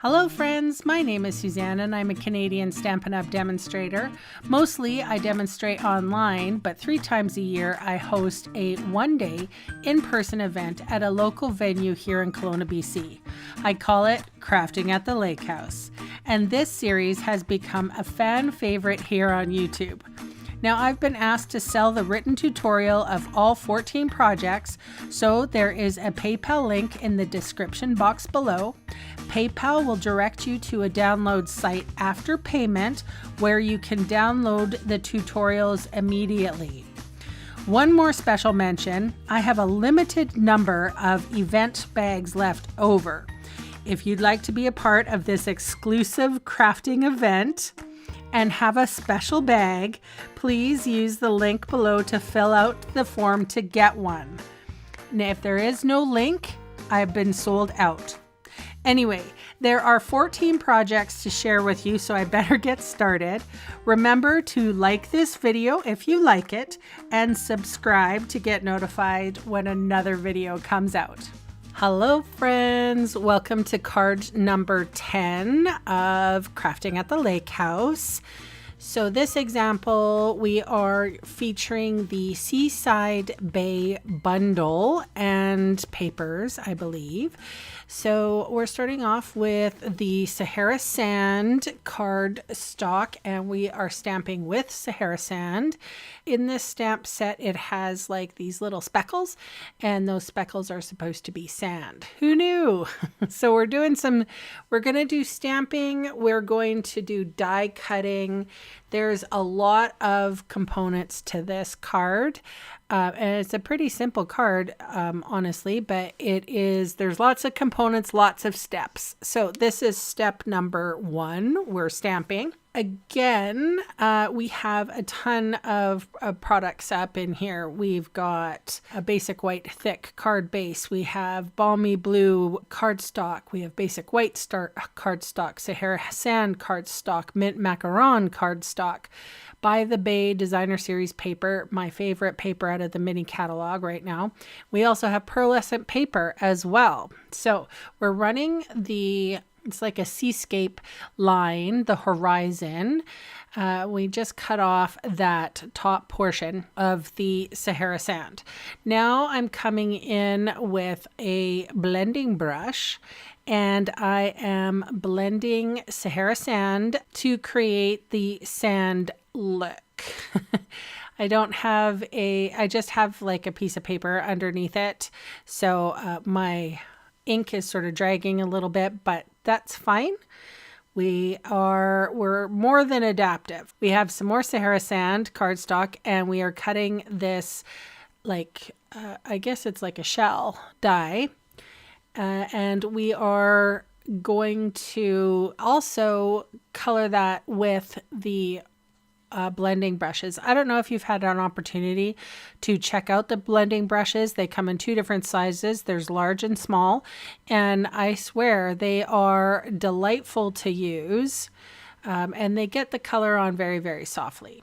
Hello friends, my name is SuNN and I'm a Canadian Stampin' Up! Demonstrator. Mostly I demonstrate online, but 3 times a year I host a one-day in-person event at a local venue here in Kelowna, BC. I call it Crafting at the Lake House, and this series has become a fan favorite here on YouTube. Now I've been asked to sell the written tutorial of all 14 projects, so there is a PayPal link in the description box below. PayPal will direct you to a download site after payment where you can download the tutorials immediately. One more special mention, I have a limited number of event bags left over. If you'd like to be a part of this exclusive crafting event and have a special bag, please use the link below to fill out the form to get one. And if there is no link, I've been sold out. Anyway, there are 14 projects to share with you, so I better get started. Remember to like this video if you like it and subscribe to get notified when another video comes out. Hello friends, welcome to card number 10 of Crafting at the Lake House. So this example, we are featuring the Seaside Bay bundle and papers, I believe. So we're starting off with the Sahara Sand card stock, and we are stamping with Sahara Sand. In this stamp set, it has like these little speckles, and those speckles are supposed to be sand. Who knew? So we're going to do stamping. We're going to do die cutting. There's a lot of components to this card. And it's a pretty simple card, honestly, but there's lots of components, lots of steps. So this is step number 1. We're stamping. Again, we have a ton of products up in here. We've got a basic white thick card base. We have balmy blue cardstock. We have basic white cardstock, Sahara Sand cardstock, mint macaron cardstock, By the Bay Designer Series paper, my favorite paper out of the mini catalog right now. We also have pearlescent paper as well. So we're running it's like a seascape line, the horizon. We just cut off that top portion of the Sahara Sand. Now I'm coming in with a blending brush, and I am blending Sahara Sand to create the sand look. I just have like a piece of paper underneath it. So my ink is sort of dragging a little bit, but that's fine. We're more than adaptive. We have some more Sahara Sand cardstock, and we are cutting this like, I guess it's like a shell die. And we are going to also color that with the blending brushes. I don't know if you've had an opportunity to check out the blending brushes. They come in 2 different sizes. There's large and small, and I swear they are delightful to use, and they get the color on very, very softly.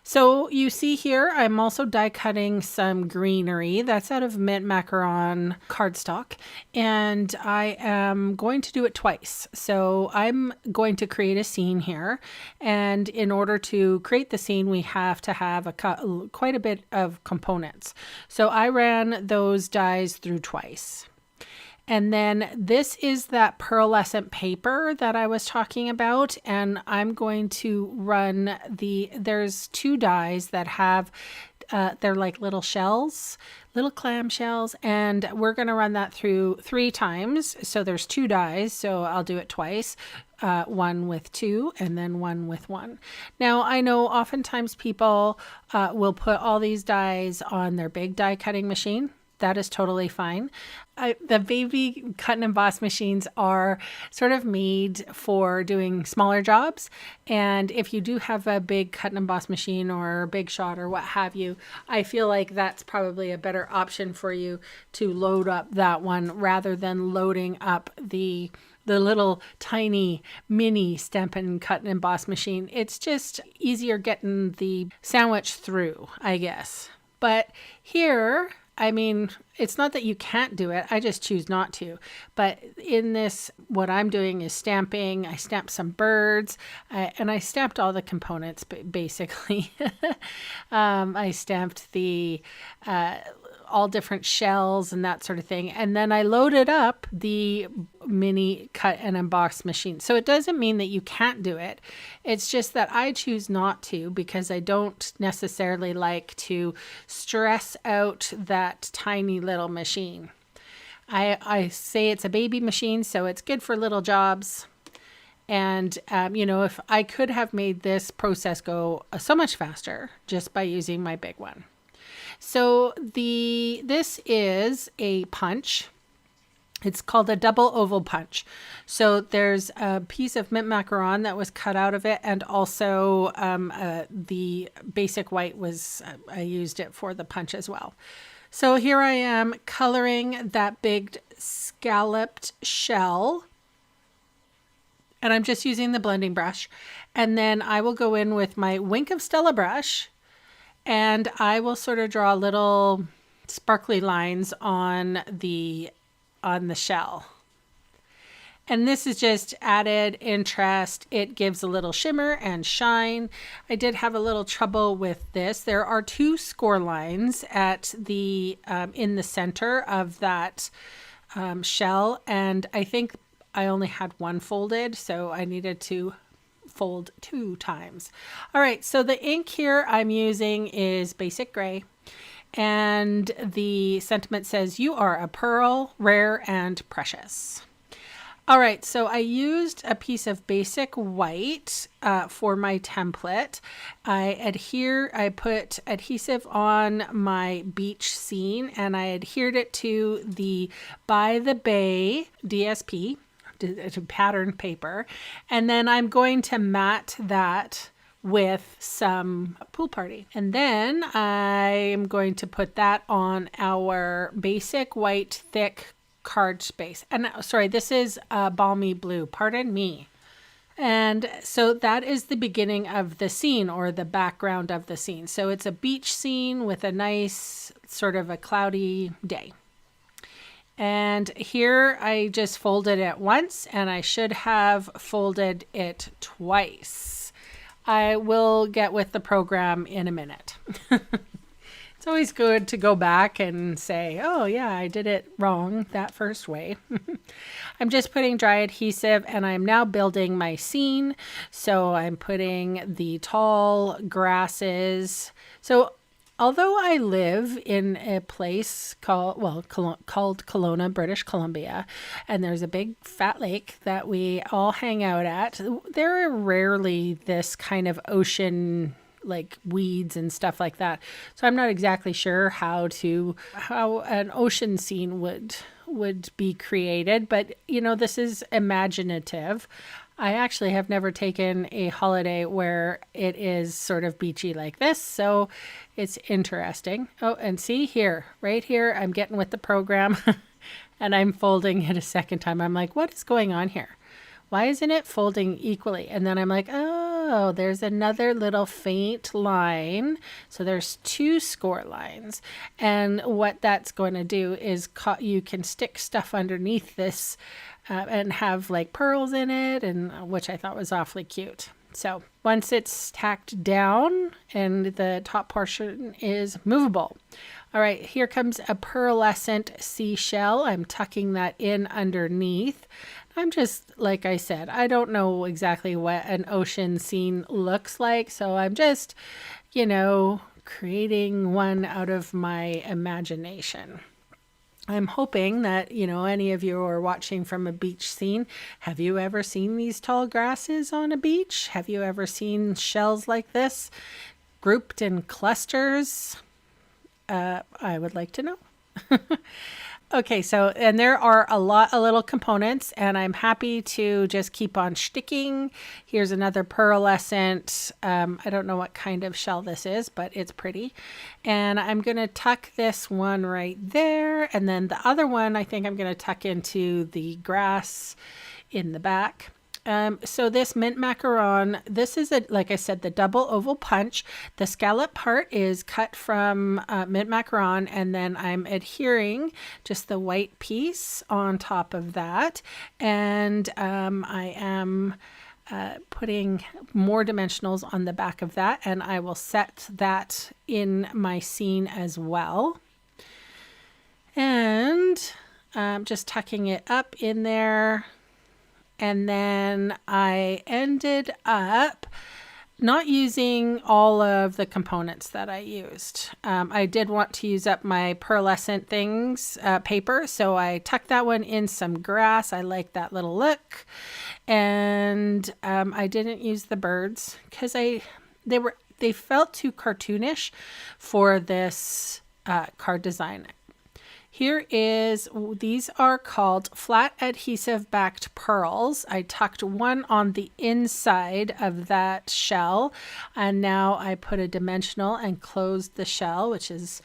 So you see here, I'm also die cutting some greenery. That's out of mint macaron cardstock, and I am going to do it twice. So I'm going to create a scene here, and in order to create the scene, we have to have quite a bit of components. So I ran those dies through twice. And then this is that pearlescent paper that I was talking about, and I'm going to run there's 2 dies that have, they're like little shells, little clam shells, and we're going to run that through 3 times. So there's 2 dies, so I'll do it twice, 1 with 2 and then 1 with 1. Now I know oftentimes people will put all these dies on their big die cutting machine. That is totally fine. The baby cut and emboss machines are sort of made for doing smaller jobs. And if you do have a big cut and emboss machine or a big shot or what have you, I feel like that's probably a better option for you to load up that one rather than loading up the little tiny mini Stampin' Cut and Emboss machine. It's just easier getting the sandwich through, I guess. But here, I mean, it's not that you can't do it. I just choose not to. But in this, what I'm doing is stamping. I stamped some birds, and I stamped all the components, basically. I stamped the all different shells and that sort of thing. And then I loaded up the mini cut and emboss machine. So it doesn't mean that you can't do it. It's just that I choose not to because I don't necessarily like to stress out that tiny little machine. I say it's a baby machine, so it's good for little jobs. And, if I could have made this process go so much faster just by using my big one. So this is a punch. It's called a double oval punch. So there's a piece of mint macaron that was cut out of it, and also the basic white was, I used it for the punch as well. So here I am coloring that big scalloped shell, and I'm just using the blending brush. And then I will go in with my Wink of Stella brush, and I will sort of draw little sparkly lines on the shell. And this is just added interest. It gives a little shimmer and shine. I did have a little trouble with this. There are 2 score lines at the in the center of that shell, and I think I only had one folded, so I needed to fold 2 times. All right, so the ink here I'm using is basic gray, and the sentiment says, "You are a pearl, rare and precious." All right, so I used a piece of basic white for my template. I put adhesive on my beach scene, and I adhered it to the By the Bay DSP, pattern paper, and then I'm going to mat that with some Pool Party, and then I'm going to put that on our basic white thick card space. And sorry, this is balmy blue, pardon me. And so that is the beginning of the scene, or the background of the scene. So it's a beach scene with a nice sort of a cloudy day. And here I just folded it once, and I should have folded it twice. I will get with the program in a minute. It's always good to go back and say, oh yeah, I did it wrong that first way. I'm just putting dry adhesive, and I'm now building my scene. So I'm putting the tall grasses. So although I live in a place called Kelowna, British Columbia, and there's a big fat lake that we all hang out at, there are rarely this kind of ocean like weeds and stuff like that. So I'm not exactly sure how an ocean scene would be created, but this is imaginative. I actually have never taken a holiday where it is sort of beachy like this, so it's interesting. Oh, and see here, right here, I'm getting with the program and I'm folding it a second time. I'm like, what is going on here? Why isn't it folding equally? And then I'm like, oh, there's another little faint line. So there's 2 score lines. And what that's going to do is you can stick stuff underneath this and have like pearls in it, and which I thought was awfully cute. So once it's tacked down and the top portion is movable. All right, here comes a pearlescent seashell. I'm tucking that in underneath. I'm just, like I said, I don't know exactly what an ocean scene looks like. So I'm just, creating one out of my imagination. I'm hoping that, any of you are watching from a beach scene. Have you ever seen these tall grasses on a beach? Have you ever seen shells like this grouped in clusters? I would like to know. Okay, so, and there are a lot of little components, and I'm happy to just keep on sticking. Here's another pearlescent. I don't know what kind of shell this is, but it's pretty. And I'm going to tuck this one right there. And then the other one, I think I'm going to tuck into the grass in the back. So this mint macaron, this is like I said, the double oval punch. The scallop part is cut from mint macaron, and then I'm adhering just the white piece on top of that. And I am putting more dimensionals on the back of that, and I will set that in my scene as well. And just tucking it up in there. And then I ended up not using all of the components that I used. I did want to use up my pearlescent things paper, so I tucked that one in some grass. I like that little look. And I didn't use the birds because they felt too cartoonish for this card design. These are called flat adhesive backed pearls. I tucked one on the inside of that shell, and now I put a dimensional and closed the shell, which is,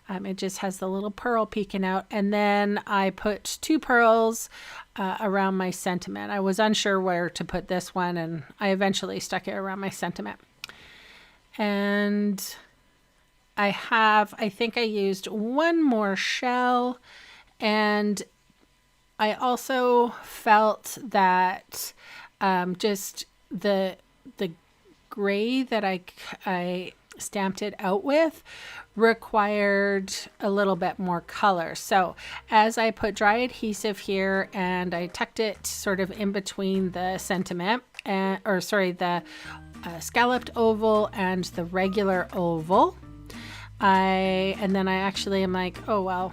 it just has the little pearl peeking out. And then I put 2 pearls around my sentiment. I was unsure where to put this one, and I eventually stuck it around my sentiment. And I think I used one more shell, and I also felt that just the gray that I stamped it out with required a little bit more color. So as I put dry adhesive here and I tucked it sort of in between the sentiment, the scalloped oval and the regular oval, and then I actually am like, oh, well,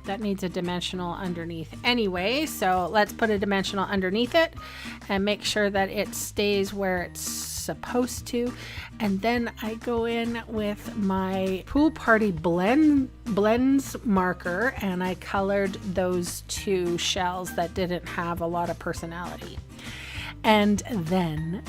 that needs a dimensional underneath anyway. So let's put a dimensional underneath it and make sure that it stays where it's supposed to. And then I go in with my Pool Party blends marker, and I colored those 2 shells that didn't have a lot of personality. And then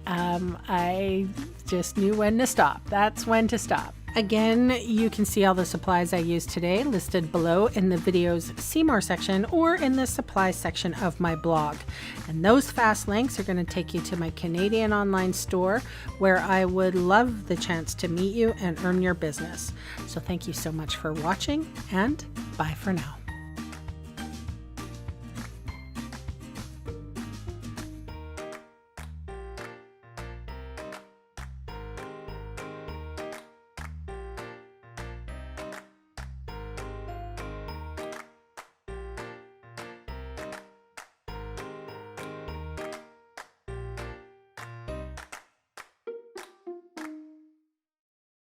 I just knew when to stop. That's when to stop. Again, you can see all the supplies I used today listed below in the video's See More section or in the supplies section of my blog. And those fast links are going to take you to my Canadian online store, where I would love the chance to meet you and earn your business. So thank you so much for watching, and bye for now.